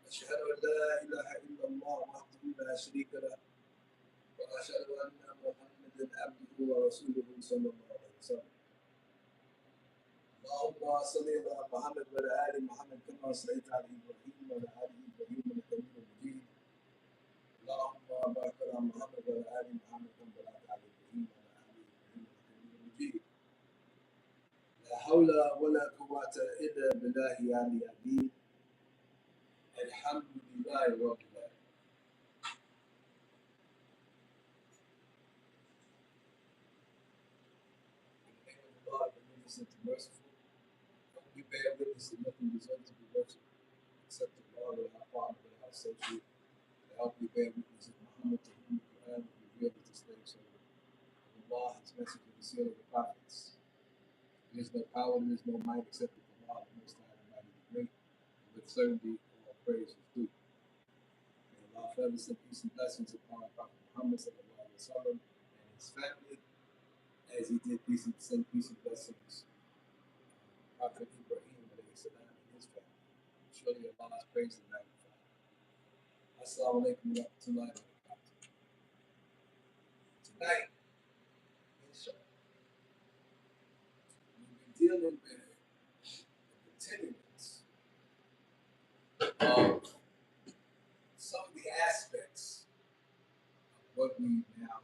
أشهد أن لا إله إلا الله وحده لا شريك له وأشهد أن محمدا عبده ورسوله صلى الله عليه وسلم. اللهم صل على محمد وعلى آل محمد كما صليت على إبراهيم وعلى آل إبراهيم إنك حميد مجيد. اللهم بارك على محمد وعلى آل محمد كما باركت على إبراهيم وعلى آل إبراهيم إنك حميد مجيد. لا حول ولا قوة إلا بالله العلي العظيم. الحمد لله رب العالمين. In the name of Allah, the Beneficent and Merciful, we bear witness that nothing deserves to be worshipped except Allah, without partner, without associate. Help we bear witness that Muhammad, to whom the Quran was revealed as the slave servant of Allah, his message, and the seal of the prophets. There is no power, there is no might except with Allah, the Most High, the Mighty, the Great, and with certainty all praise is due. May Allah forever send peace and blessings upon our Prophet Muhammad sallallahu alaihi wasallam and his family, as he did send peace and blessings on Prophet Ibrahim alayhi salam and his family. Surely Allah is praised and magnified. Assalamu alaikum wa rahmatullahi wa barakatuh. Tonight, inshallah, we'll be dealing with the continuance of some of the aspects of what we now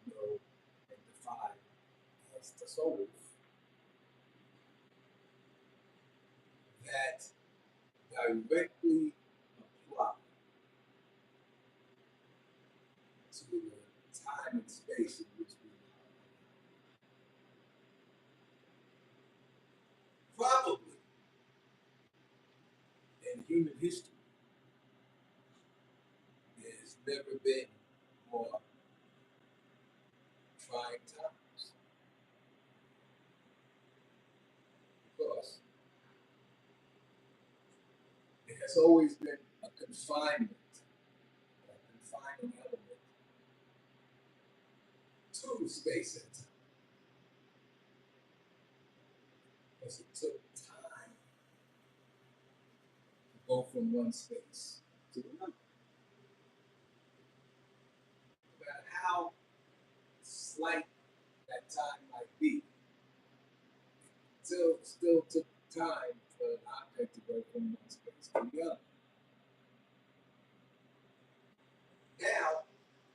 know and define as Tasawwuf that directly apply to the time and space in which we are. Probably in human history, there's never been more trying times. Because there has always been a confinement, a confining element to space and time. Because it took time to go from one space to another. No matter how slight that time might be, it still took time for an object to go from one space to the other. Now,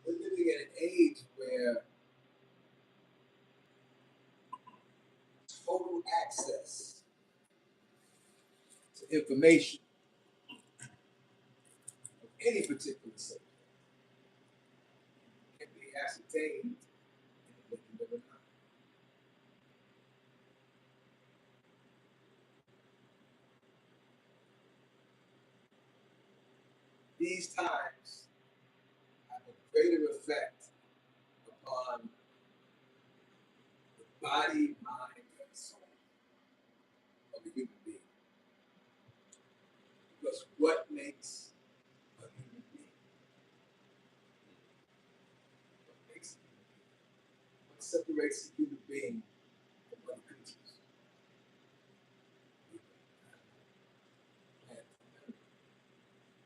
we're living in an age where total access to information of any particular subject can be ascertained in the blink of an eye. These times have a greater effect upon the body, mind, and soul of a human being. Because what makes a human being? What makes a human being? What separates a human being from other creatures?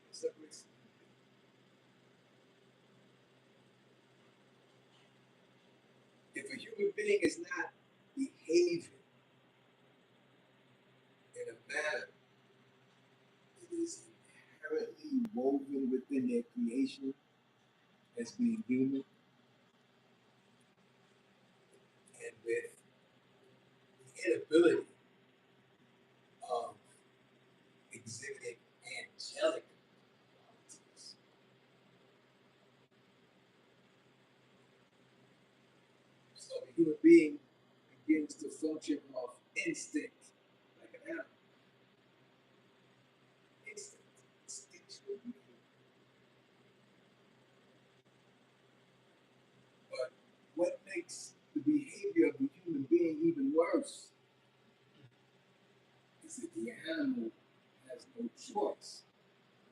What separates a human being? If a human being is not behaving in a manner that is inherently woven within their creation as being human, and with the inability of exhibiting angelic qualities, so the human being begins to function off instinct like an animal. Instinct, instinctual behavior. But what makes the behavior of the human being even worse is that the animal has no choice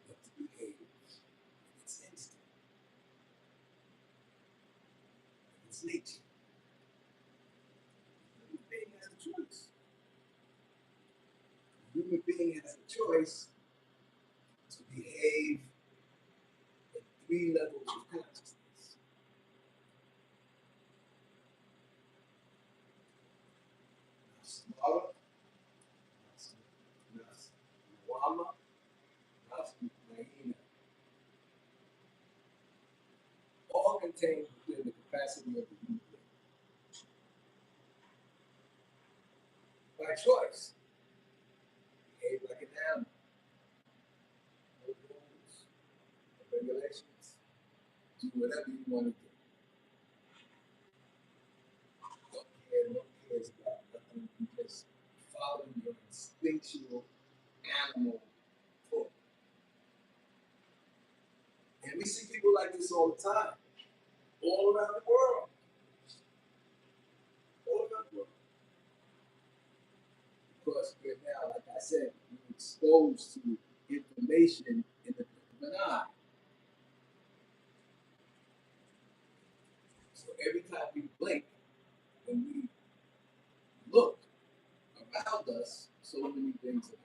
but to behave in its instinct, in its nature. The human being has a choice. The human being has a choice to behave behave in 3 levels of consciousness. Samara, Wama, Mahina, all contained within the capacity of the human being. By choice, behave like an animal. No rules, no regulations. Do whatever you want to do. No cares about nothing. You just follow your instinctual animal pull. And we see people like this all the time, all around the world. All around the world. Because we're now, like I said, we're exposed to information in the blink of an eye. So every time we blink, when we look around us, so many things have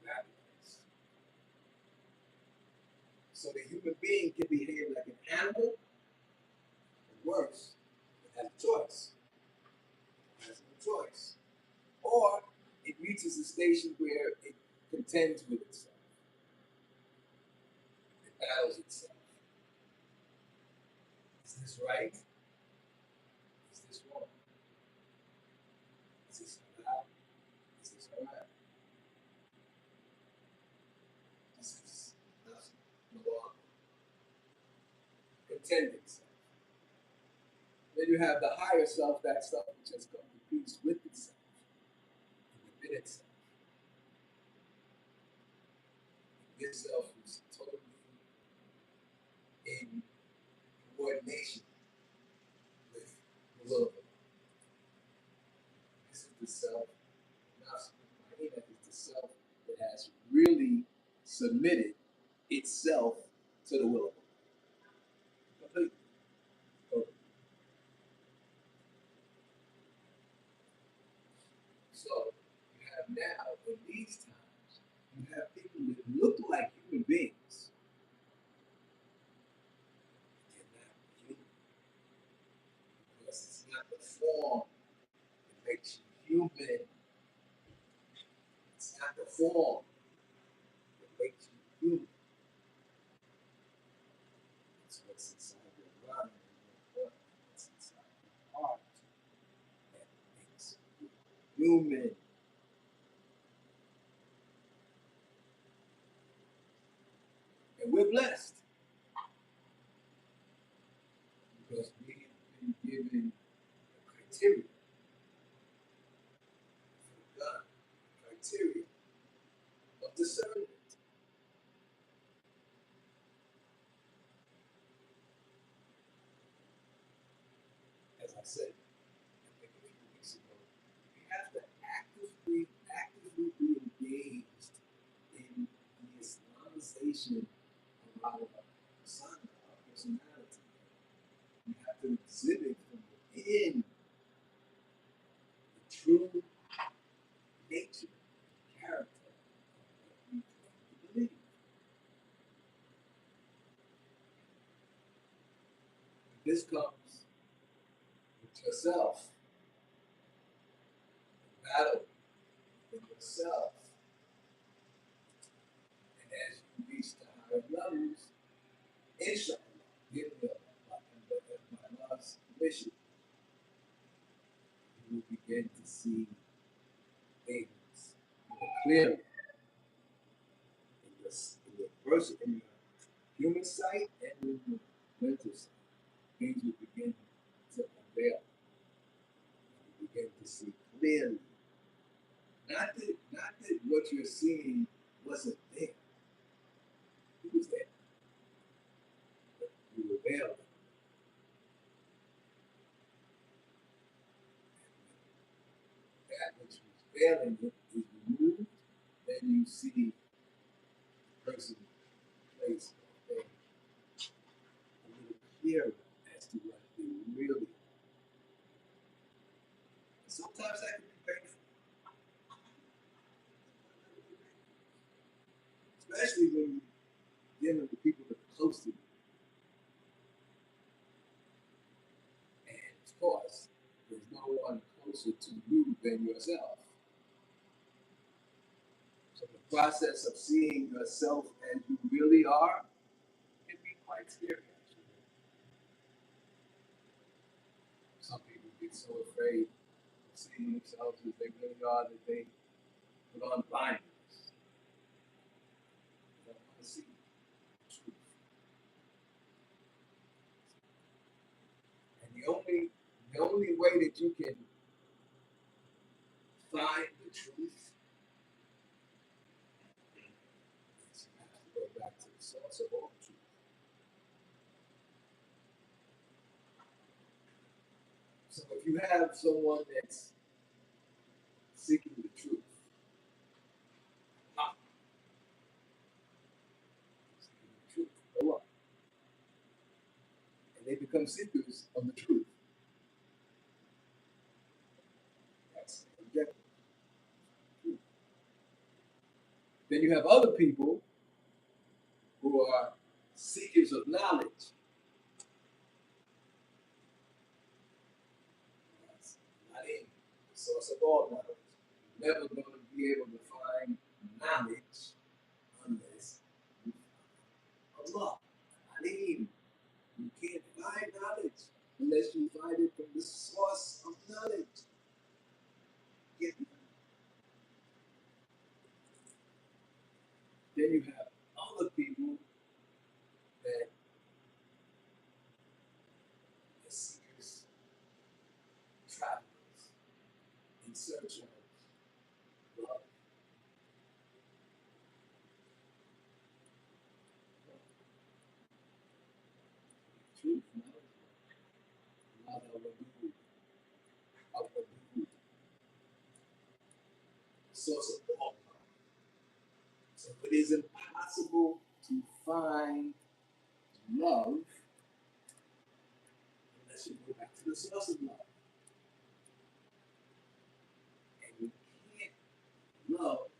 happened. So the human being can behave like an animal, or worse, it has a choice. It has no choice. Or it reaches a station where it contends with itself. It battles itself. Is this right? Is this wrong? Is this allowed? Is this alright? This is no longer contending self. Then you have the higher self, that self which has come to peace with itself, within itself. This self is totally in coordination with the will of God. This is the self. Mahina is the self that has really submitted itself to the will of God. Completely. Totally. So you have now, in these times, you have people that look like human beings. They're not human. Because it's not the form that makes you human. It's not the form that makes you human. It's what's inside your mind and your heart, what's inside your heart that makes you human. And we're blessed because we have been given a criteria for God, criteria of discernment. As I said, I think a few weeks ago, we have to actively be engaged in the Islamization of our persona, our personality. We have to exhibit from within the true nature, character of what we claim to believe. This comes with yourself, battle with yourself. And as you reach the higher levels, inshallah, give them my last mission, you will begin to see things more clearly in your human sight and in your mental sight. Things will begin to unveil. You begin to see clearly. Not that what you're seeing wasn't there. It was there. But you were veiled. That which was veiling it is removed, then you see the person, place, or thing a little clearer as to what they really are. Sometimes that can be painful. especially when you're dealing with people that are close to you. And of course, there's no one closer to you than yourself. So the process of seeing yourself as you really are can be quite scary, actually. Some people get so afraid of seeing themselves as they really are that they put on blinders. They don't want to see the truth. And the only way that you can find the truth is you have to go back to the source of all truth. So if you have someone that's seeking the truth, seeking the truth, go up. And they become seekers of the truth. That's the objective. Then you have other people who are seekers of knowledge. That's not in the source of all knowledge. You're never going to be able to find knowledge unless you find Allah. Alim. You can't find knowledge unless you find it from the source of knowledge. Get it? Then you have other people that are seekers, travelers, in search of love. Truth, knowledge, Abdu, the source of all love. So it is impossible to find love unless you go back to the source of love. And you can't love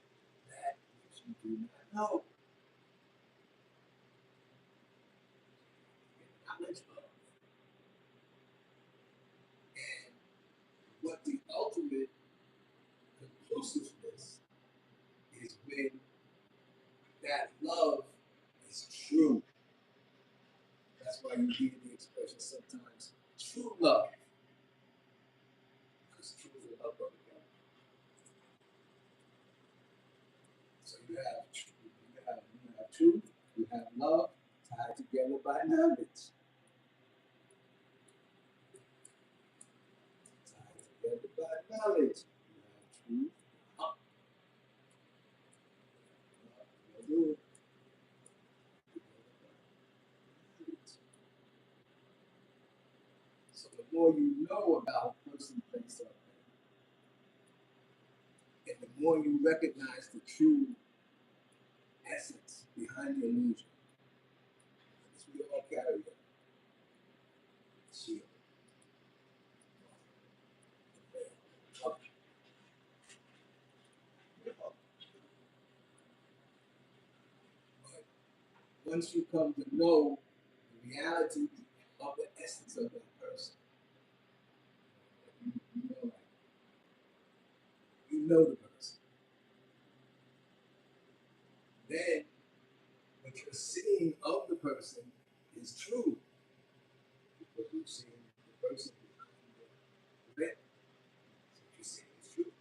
that which you do not know. Knowledge of. And what the ultimate conclusiveness is when that love is true. That's why you hear the expression sometimes, true love. Because truth and love go together. So you have truth, you have love tied together by knowledge. Tied together by knowledge. You have truth. So the more you know about a person, place, or thing, and the more you recognize the true essence behind the illusion, because we all carry a shield. But once you come to know the reality of the essence of that person, you know the person. Then what you're seeing of the person is true. Because you've seen the person behind the event. So what you're seeing is true.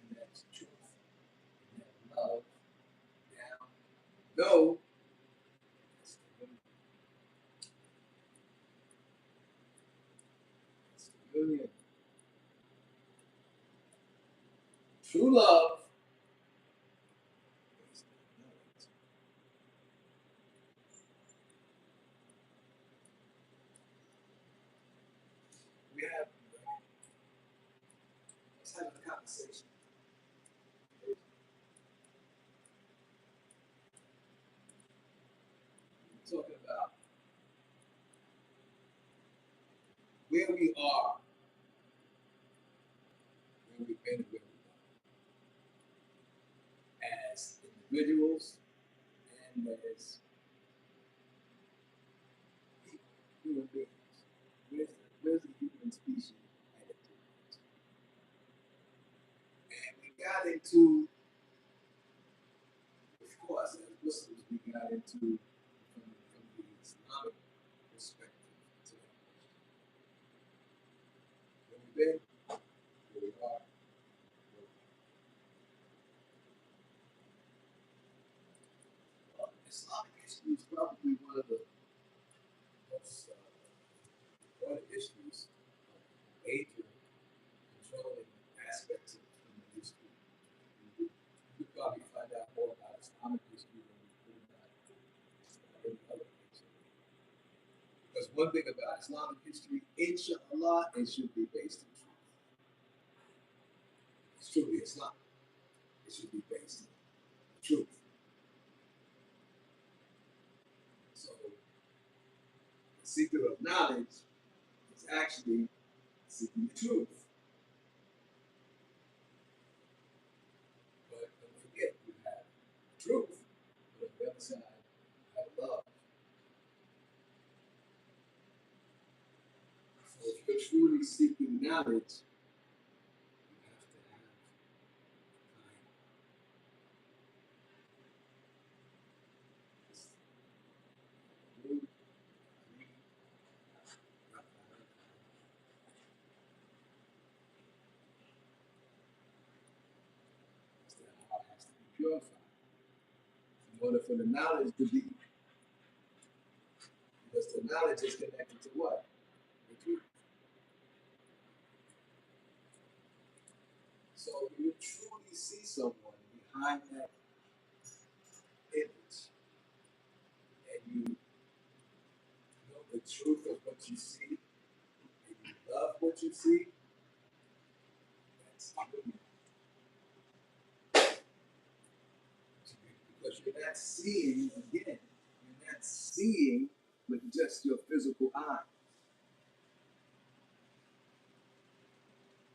And that's truth. And that love. Now, know it's the union. It's the union. True love is the knowledge. We have, let's have a conversation. We're talking about where we are, where we've been, and where we are as individuals and there's people, human beings. Where's the human species headed to? And we got into, of course, as Muslims, we got into from the Islamic perspective to that question. Where we've been, where we are. Islamic history is probably one of the most important issues, major controlling aspects of human history. You probably find out more about Islamic history than you could about any other history. Because one thing about Islamic history, inshallah, it should be based in truth. It's truly Islam. It should be based in truth. So the secret of knowledge is actually seeking the truth. But don't forget, you have truth, but on the other side, you have love. So if you're truly seeking knowledge, you have to have time. Just read, read, the heart has to be purified in order for the knowledge to be. Because the knowledge is connected to what? The truth. So when you truly see someone behind that image, and you know the truth of what you see, and you love what you see, that's true. Because you're not seeing, again, you're not seeing with just your physical eye.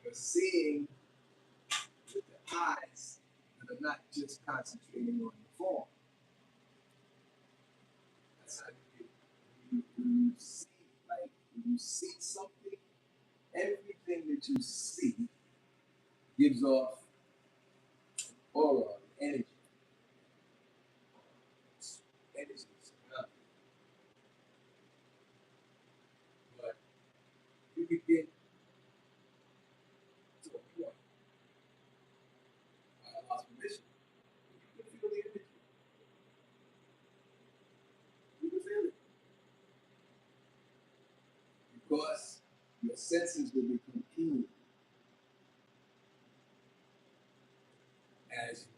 You're seeing with the eyes that are not just concentrating on the form. That's how you see, like, when you see something, everything that you see gives off aura, energy. Energy. But you can get to a point, I lost permission, you can feel the energy. You can feel it. Because your senses will become keen as you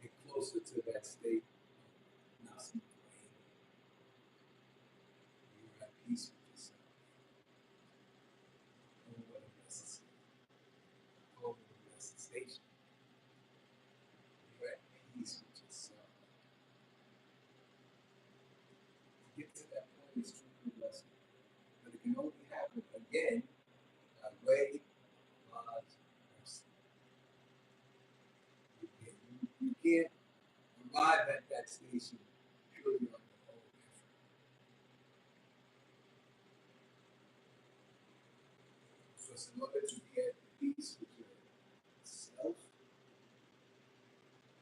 get closer to that state of not brain. You're at peace with yourself. Oh, what a blessed state. Oh, what a blessed station. You're at peace with yourself. To get to that point is truly blessed. But it can only happen again by way of God's mercy. You can't arrive at that station purely on your own effort. Because in order to be at peace with yourself,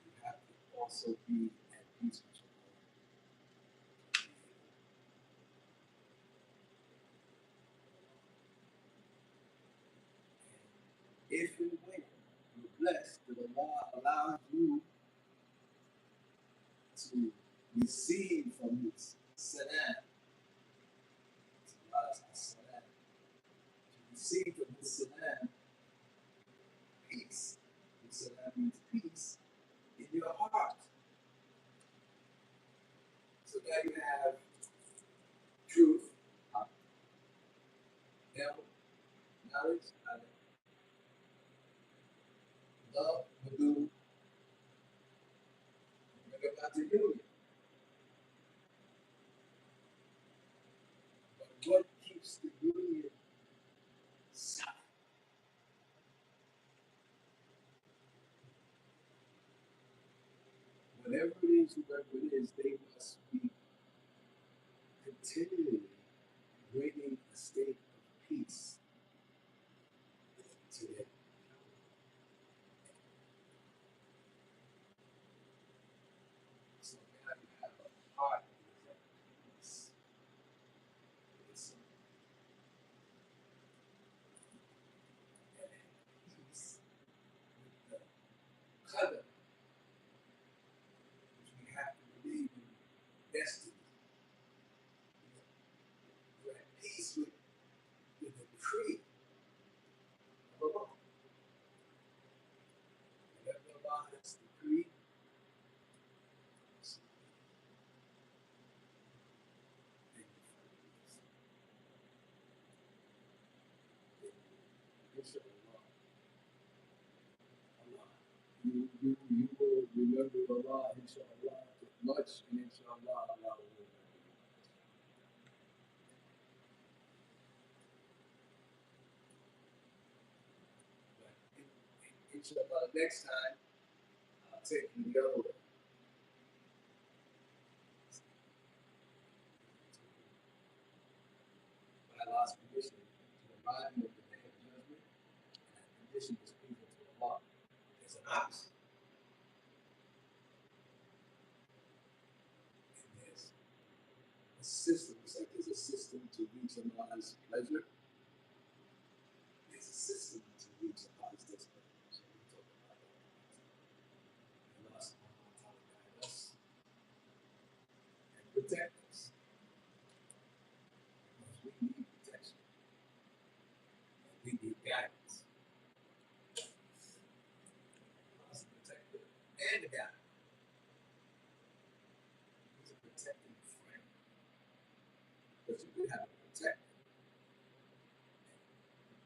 you have to also be at peace with your own. And if and when you're blessed that Allah allows you to receive from His salam, to receive from His salam peace. His salam means peace in your heart. So now you have truth, knowledge, love, Abdu, bring about the union. But what keeps the union solid? beings, whoever it is, they must be continually bringing a state of peace to them. So now you have a heart that is at peace. It's peace with the color, which we have to believe in destiny. You're at peace with the decree of Allah. Whatever Allah has decreed, then you find peace. Inshallah, Allah. You will remember Allah, inshallah, much, and inshallah, Allah will remember you. But inshallah, next time, I'll take you the other way. By Allah's permission, to remind you of the day of judgment, and that condition is pleasing to Allah. There's an opposite. And there's a system, it's like there's a system to reach Allah's pleasure. There's a system to reach Allah's displeasure. So we talk about that. And Allah subhanahu wa ta'ala guide us and protect us. Because we need protection. And we need guidance. Allah's a protector and a guide. He's a protecting friend. But you could have a protector.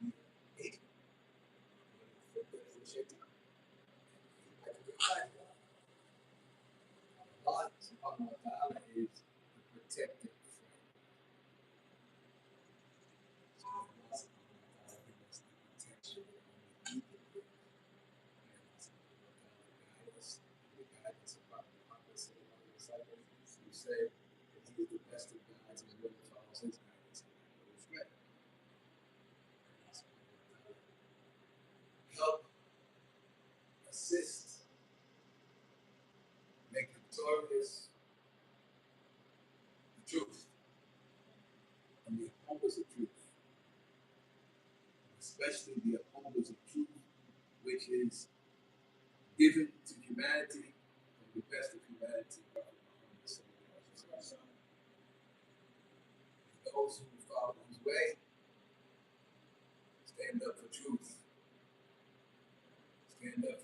And be an agent. For good as a Shaikh. Allah subhanahu wa ta'ala is a protected friend. So Allah subhanahu wa ta'ala gives us the protection that only He can give. And Allah subhanahu wa ta'ala guide us, the guidance of Prophet Muhammad sallallahu alaihi wasallam, who said that He is the best of guides and whoever follows His guidance and no threat. Allah subhanahu wa ta'ala help, assist, make victorious the truth and the opponents of truth, especially the opponents of truth, which is given to humanity from the best of humanity, Prophet Muhammad sallallahu alaihi wasallam. Those who follow His way stand up for truth, stand up